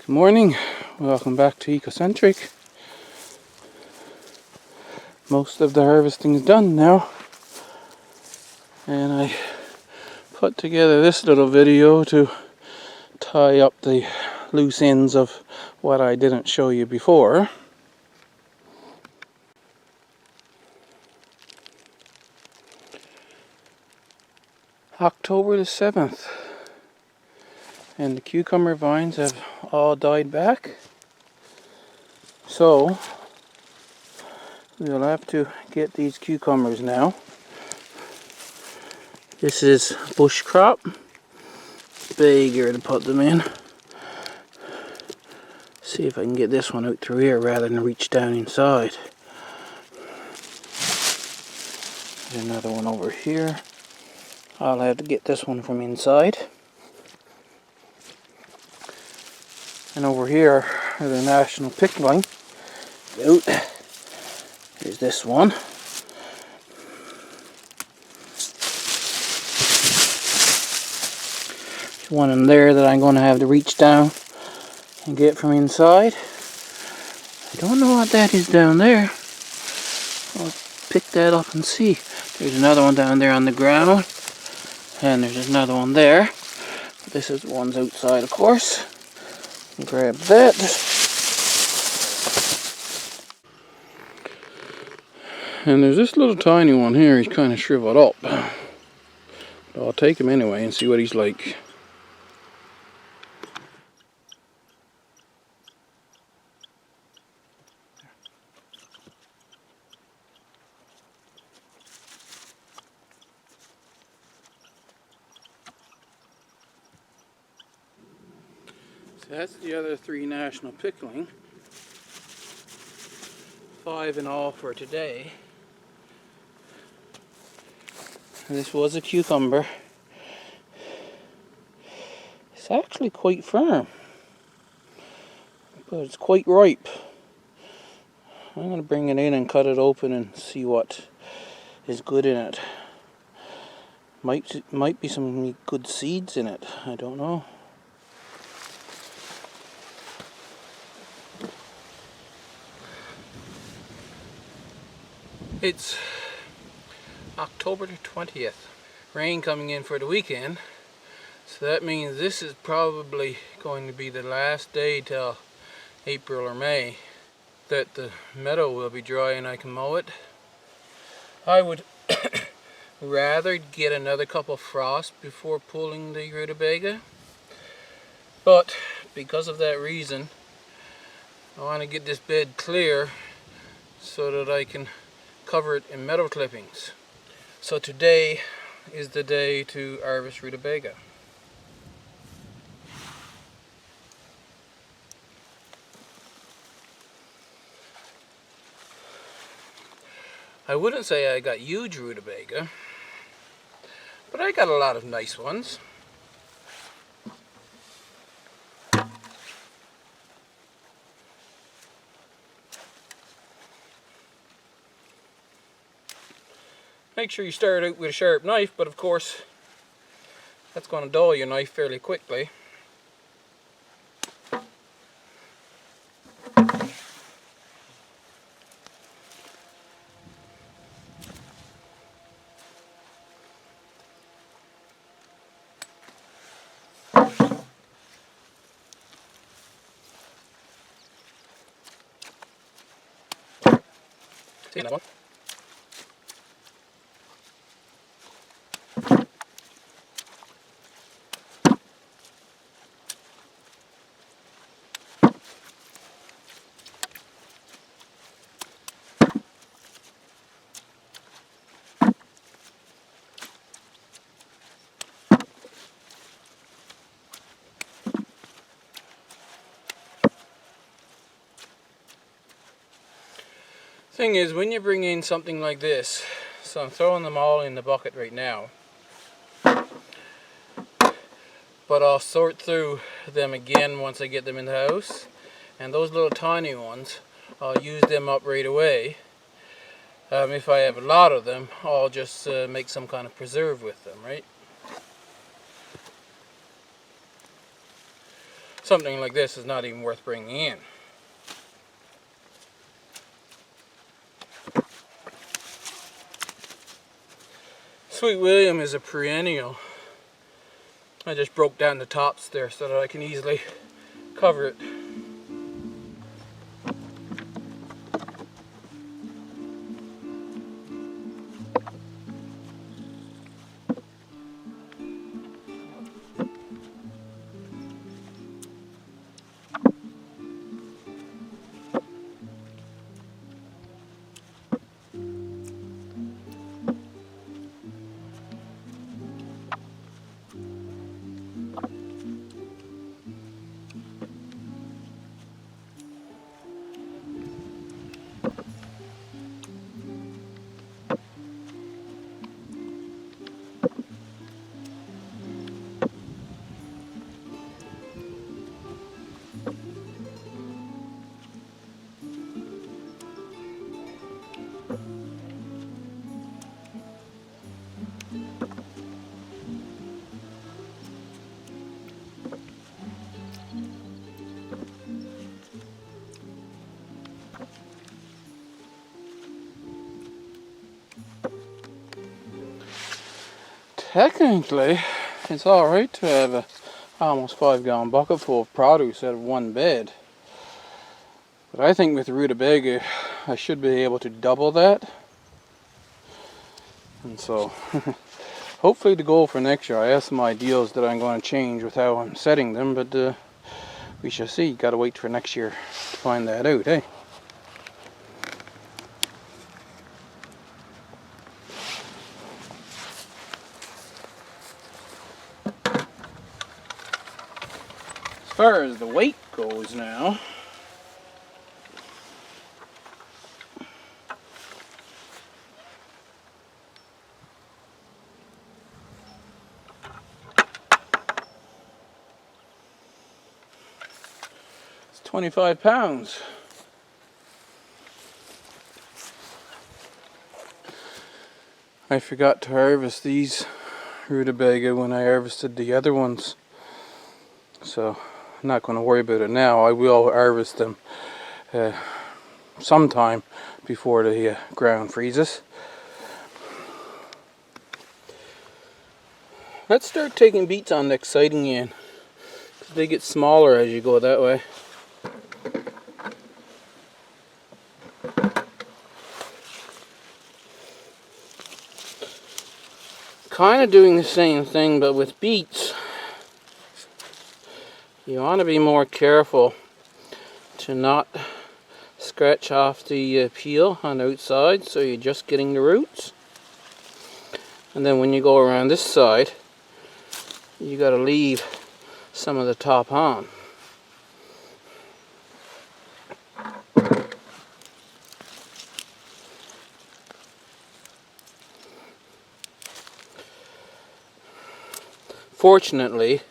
Good morning, welcome back to Ecocentric. Most of the harvesting is done now, and I put together this little video to tie up the loose ends of what I didn't show you before. October the 7th, and the cucumber vines have all died back, so we'll have to get these cucumbers now. This is bush crop. Bigger to put them in. See if I can get this one out through here rather than reach down inside. There's another one over here. I'll have to get this one from inside. And over here are the national pickling. Out. Here's this one. There's one in there that I'm going to have to reach down and get from inside. I don't know what that is down there. I'll pick that up and see. There's another one down there on the ground. And there's another one there. This is the one's outside, of course. Grab that. And there's this little tiny one here. He's kind of shriveled up. But I'll take him anyway and see what he's like. So that's the other three national pickling. 5 in all for today. This was a cucumber. It's actually quite firm, but it's quite ripe. I'm going to bring it in and cut it open and see what is good in it. Might be some good seeds in it. I don't know. It's October the 20th. Rain coming in for the weekend. So that means this is probably going to be the last day till April or May that the meadow will be dry and I can mow it. I would rather get another couple frosts before pulling the rutabaga. But because of that reason, I want to get this bed clear so that I can cover it in meadow clippings. So today is the day to harvest rutabaga. I wouldn't say I got huge rutabaga, but I got a lot of nice ones. Make sure you start out with a sharp knife, but of course that's going to dull your knife fairly quickly. See that one? Thing is, when you bring in something like this, so I'm throwing them all in the bucket right now, but I'll sort through them again once I get them in the house, and those little tiny ones, I'll use them up right away. If I have a lot of them, I'll just make some kind of preserve with them, right? something like this is not even worth bringing in. Sweet William is a perennial. I just broke down the tops there so that I can easily cover it. Technically, it's alright to have a almost 5-gallon bucket full of produce out of one bed. But I think with Rutabaga, I should be able to double that. And so, hopefully the goal for next year, I have some ideas that I'm going to change with how I'm setting them, but we shall see. Gotta wait for next year to find that out, eh? As far as the weight goes now, it's 25 pounds. I forgot to harvest these Rutabaga when I harvested the other ones, so I'm not going to worry about it now. I will harvest them sometime before the ground freezes. Let's start taking beets on next sighting again. They get smaller as you go that way. Kind of doing the same thing, but with beets, you want to be more careful to not scratch off the peel on the outside, so you're just getting the roots. And then when you go around this side, you got to leave some of the top on. Fortunately,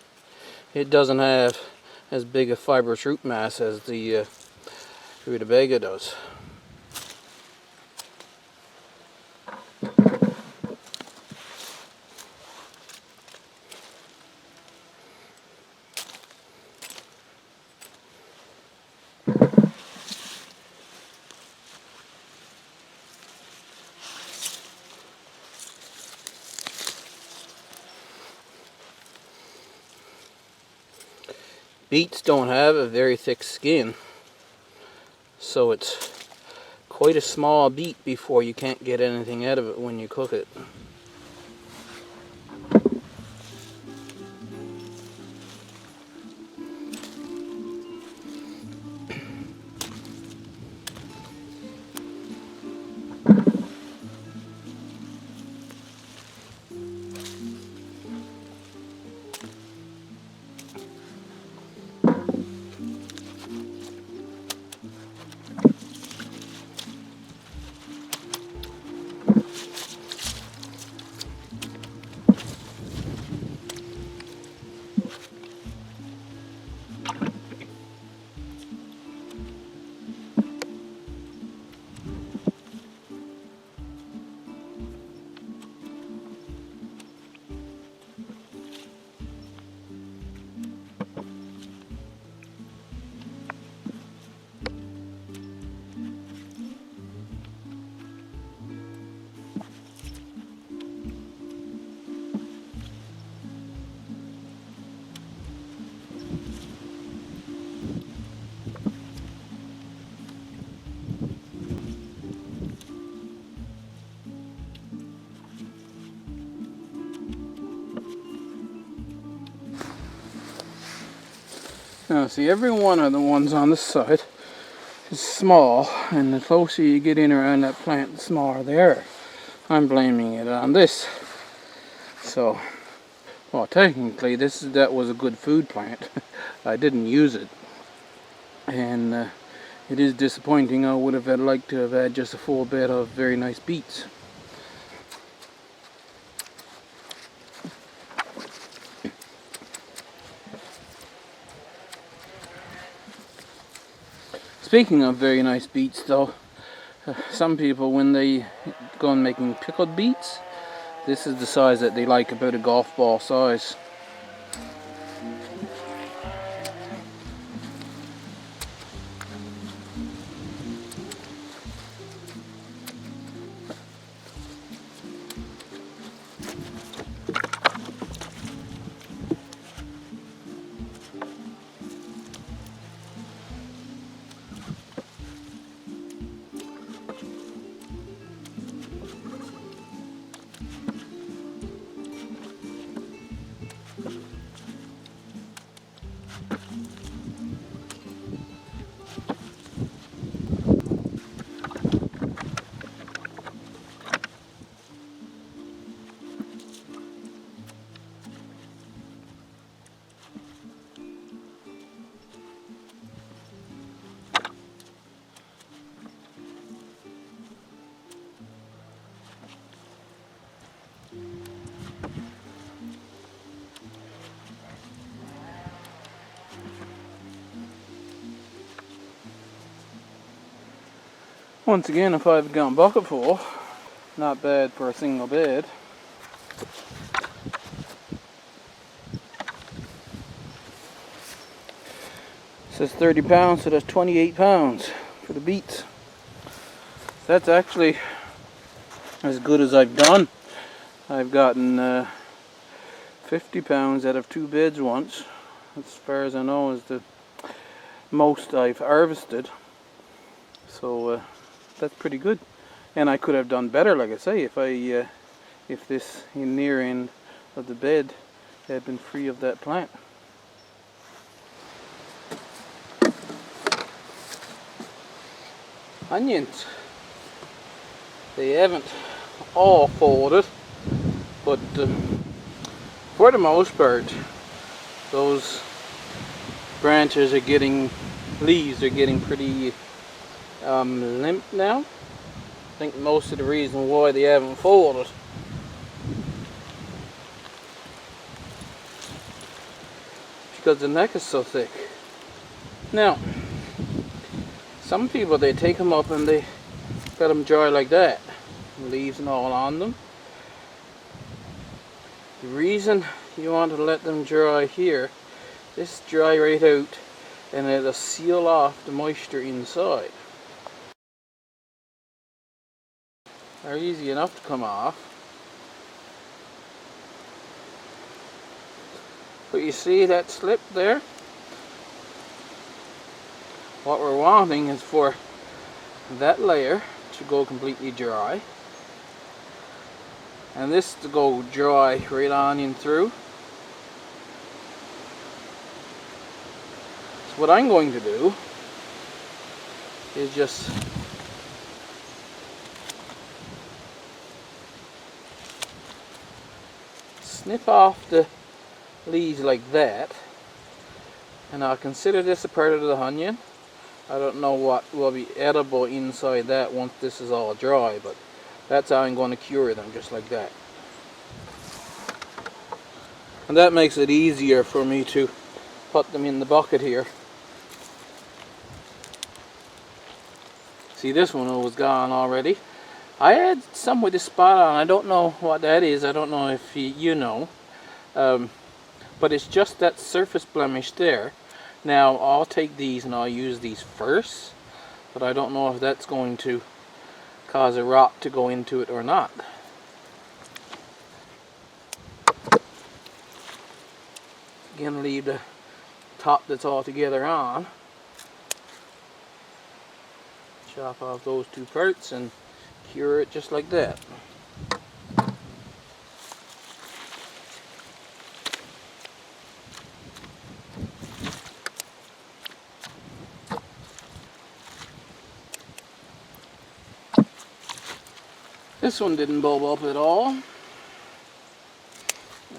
it doesn't have as big a fibrous root mass as the Rutabaga does. Beets don't have a very thick skin, so it's quite a small beet before you can't get anything out of it when you cook it. Now see, every one of the ones on this side is small, and the closer you get in around that plant, the smaller they are. I'm blaming it on this. So, well, technically that was a good food plant. I didn't use it, and it is disappointing. I would have liked to have had just a full bed of very nice beets. Speaking of very nice beets though, some people, when they go on making pickled beets, this is the size that they like, about a golf ball size. Once again, a 5-gallon bucket full. Not bad for a single bed. It says 30 pounds, so that's 28 pounds for the beets. That's actually as good as I've done. I've gotten 50 pounds out of 2 beds once. As far as I know is the most I've harvested. So that's pretty good. And I could have done better, like I say, if this near end of the bed had been free of that plant. Onions, they haven't all folded, but for the most part, those branches are getting, leaves are getting pretty limp now. I think most of the reason why they haven't folded because the neck is so thick. Now, some people, they take them up and they let them dry like that, leaves and all on them. The reason you want to let them dry here, this dry right out and it'll seal off the moisture inside. They're easy enough to come off. But you see that slip there? What we're wanting is for that layer to go completely dry, and this to go dry right on in through. So what I'm going to do is just snip off the leaves like that, and I'll consider this a part of the onion. I don't know what will be edible inside that once this is all dry, but that's how I'm going to cure them, just like that. And that makes it easier for me to put them in the bucket here. See, this one was gone already. I had some with a spot on. I don't know what that is. I don't know if you know. But it's just that surface blemish there. Now I'll take these and I'll use these first, but I don't know if that's going to cause a rot to go into it or not. Again, leave the top that's all together on. Chop off those 2 parts and cure it just like that. This one didn't bulb up at all. I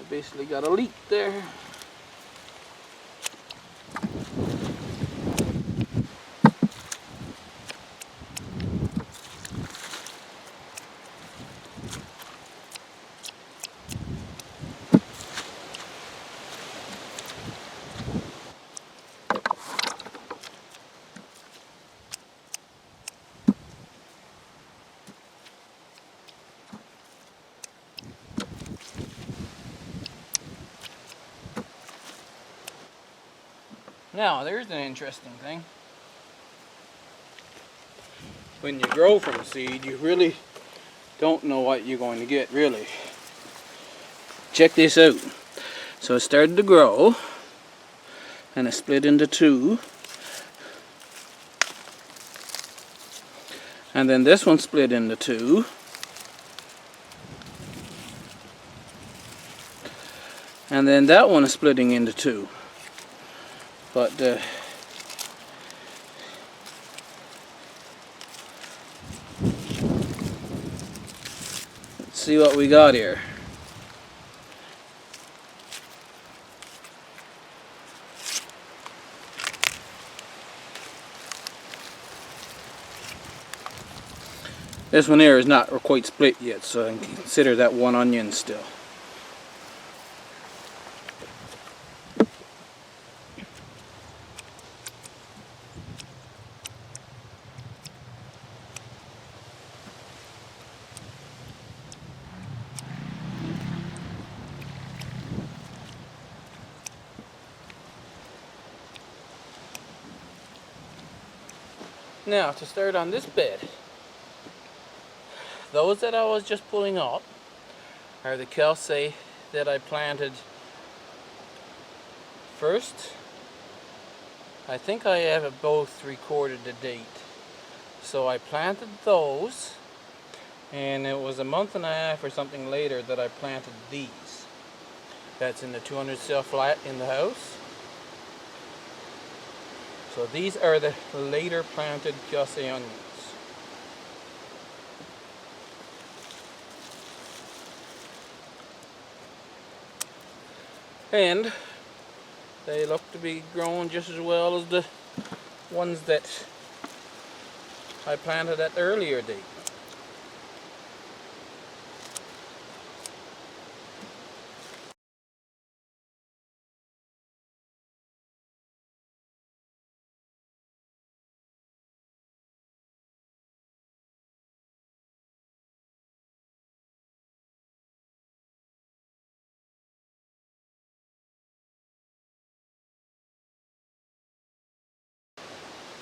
basically got a leak there. Now, there's an interesting thing. When you grow from seed, you really don't know what you're going to get, really. Check this out. So it started to grow, and it split into two. And then this one split into two. And then that one is splitting into two. But let's see what we got here. This one here is not quite split yet, so I can consider that one onion still. Now, to start on this bed, those that I was just pulling up are the Kelsey that I planted first. I think I have both recorded the date. So I planted those, and it was a month and a half or something later that I planted these. That's in the 200 cell flat in the house. So these are the later planted Kelsey onions. And they look to be growing just as well as the ones that I planted at the earlier date.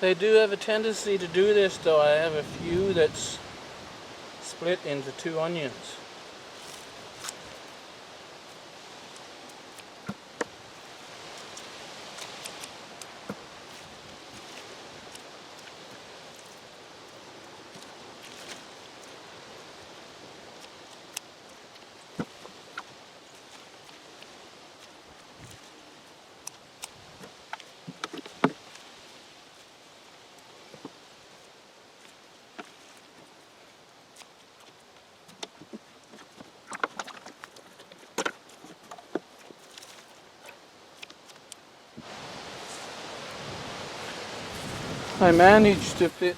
They do have a tendency to do this, though. I have a few that's split into two onions. I managed to fit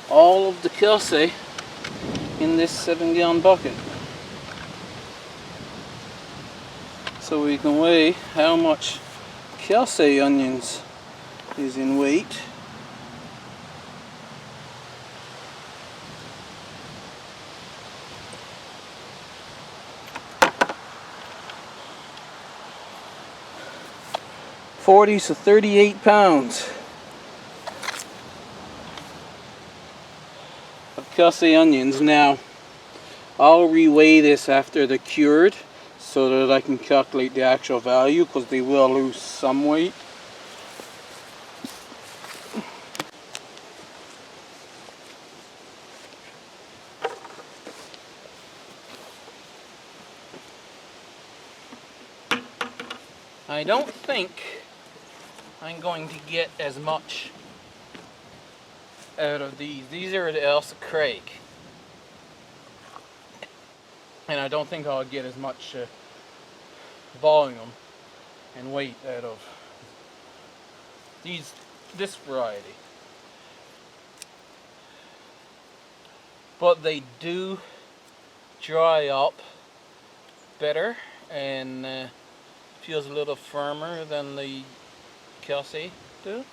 all of the Kelsey in this 7-gallon bucket. So we can weigh how much Kelsey onions is in weight. So 38 pounds of Kelsey onions. Now, I'll reweigh this after they're cured so that I can calculate the actual value, because they will lose some weight. I don't think I'm going to get as much out of these. These are the Elsa Craig. and I don't think I'll get as much volume and weight out of this variety. But they do dry up better and feels a little firmer than the Kelsey do.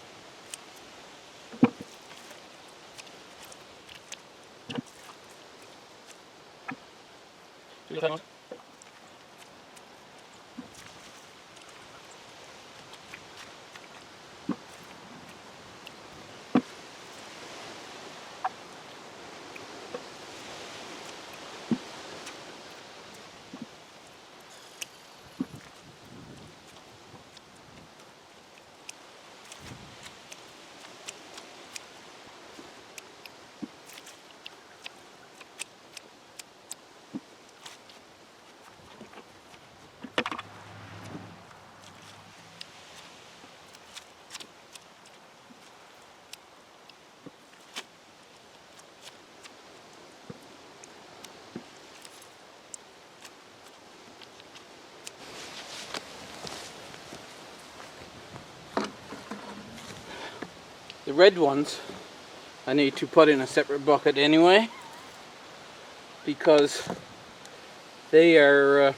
The red ones I need to put in a separate bucket anyway, because they are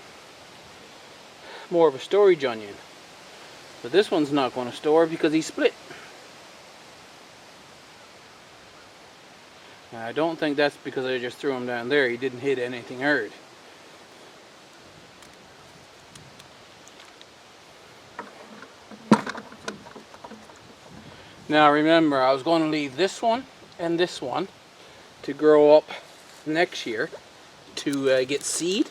more of a storage onion. But this one's not going to store because he's split. And I don't think that's because I just threw him down there. He didn't hit anything hard. Now remember, I was going to leave this one and this one to grow up next year to get seed.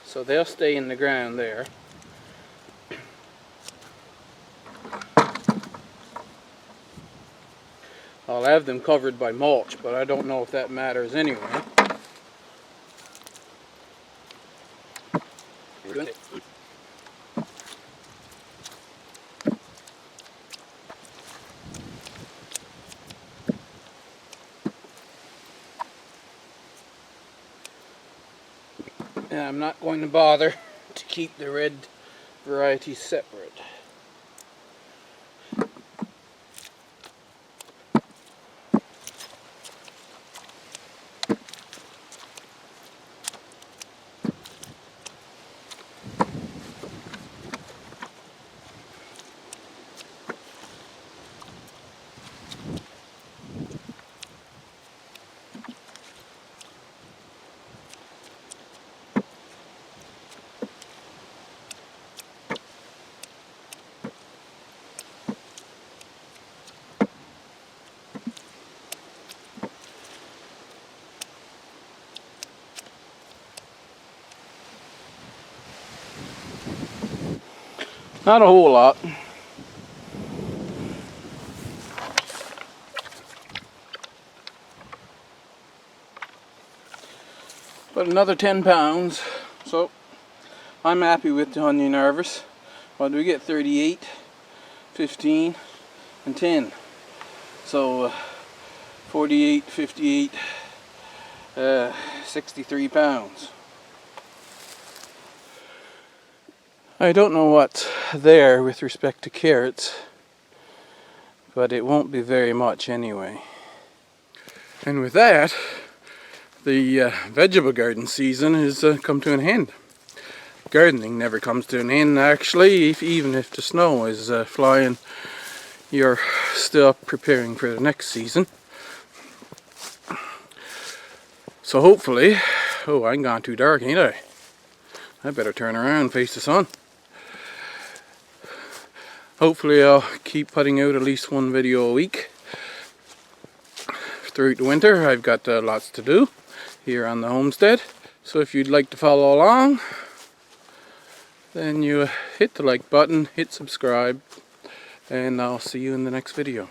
So they'll stay in the ground there. I'll have them covered by mulch, but I don't know if that matters anyway. And I'm not going to bother to keep the red varieties separate. Not a whole lot. But another 10 pounds. So I'm happy with the onion harvest. What do we get? 38, 15, and 10. So 48, 58, 63 pounds. I don't know what's there with respect to carrots, but it won't be very much anyway. And with that, the vegetable garden season has come to an end. Gardening never comes to an end actually, even if the snow is flying. You're still preparing for the next season. So hopefully, oh, I'm gone too dark, ain't I? I better turn around and face the sun. Hopefully I'll keep putting out at least one video a week throughout the winter. I've got lots to do here on the homestead. So if you'd like to follow along, then you hit the like button, hit subscribe, and I'll see you in the next video.